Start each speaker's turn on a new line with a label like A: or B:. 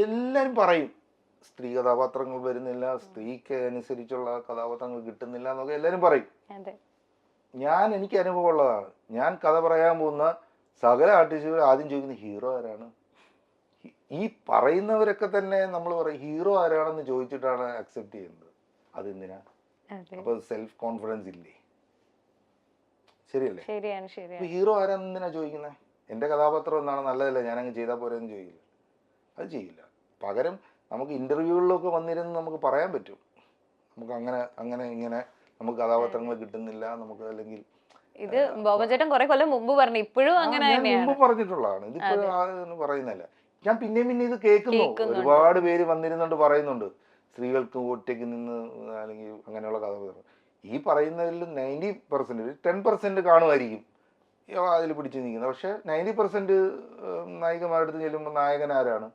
A: എല്ലാവരും പറയും സ്ത്രീ കഥാപാത്രങ്ങൾ വരുന്നില്ല, സ്ത്രീക്ക് അനുസരിച്ചുള്ള കഥാപാത്രങ്ങൾ കിട്ടുന്നില്ല എന്നൊക്കെ എല്ലാവരും പറയും. എനിക്ക് അനുഭവമുള്ളതാണ്. ഞാൻ കഥ പറയാൻ പോകുന്ന സകല ആർട്ടിസ്റ്റുകൾ ആദ്യം ചോദിക്കുന്ന ഹീറോ ആരാണ്. ഈ പറയുന്നവരൊക്കെ തന്നെ നമ്മൾ പറയും ഹീറോ ആരാണെന്ന് ചോദിച്ചിട്ടാണ് അക്സെപ്റ്റ് ചെയ്യുന്നത്. അതെന്തിനാ? അപ്പൊ സെൽഫ് കോൺഫിഡൻസ് ഇല്ലേ? ശരിയല്ലേ? ഹീറോ ആരാന്ന് എന്തിനാ ചോദിക്കുന്നത്? എൻ്റെ കഥാപാത്രം എന്നാണ്, നല്ലതല്ലേ, ഞാനങ്ങ് ചെയ്താൽ പോരെന്ന് ചോദിക്കില്ല. അത് ചെയ്യില്ല. പകരം നമുക്ക് ഇന്റർവ്യൂകളിലൊക്കെ വന്നിരുന്ന് നമുക്ക് പറയാൻ പറ്റും, നമുക്ക് അങ്ങനെ അങ്ങനെ ഇങ്ങനെ നമുക്ക് കഥാപാത്രങ്ങൾ കിട്ടുന്നില്ല, നമുക്ക് അല്ലെങ്കിൽ
B: ഇത് ബോബൻ കുറെ കൊല്ലം മുമ്പ് പറഞ്ഞു, ഇപ്പോഴും അങ്ങനെ
A: മുമ്പ് പറഞ്ഞിട്ടുള്ളതാണ്. ഇതിപ്പോഴും പറയുന്നില്ല. ഞാൻ പിന്നെയും ഇത് കേൾക്കുന്നു. ഒരുപാട് പേര് വന്നിരുന്നുണ്ട് പറയുന്നുണ്ട് സ്ത്രീകൾക്ക് ഒറ്റയ്ക്ക് നിന്ന് അല്ലെങ്കിൽ അങ്ങനെയുള്ള കഥാപാത്രം. ഈ പറയുന്നതിൽ 90% 10% കാണുമായിരിക്കും അതിൽ പിടിച്ചു നിൽക്കുന്നത്. പക്ഷെ 90% നായികമാരുടെ അടുത്ത് ചെല്ലുമ്പോൾ നായകൻ ആരാണ്?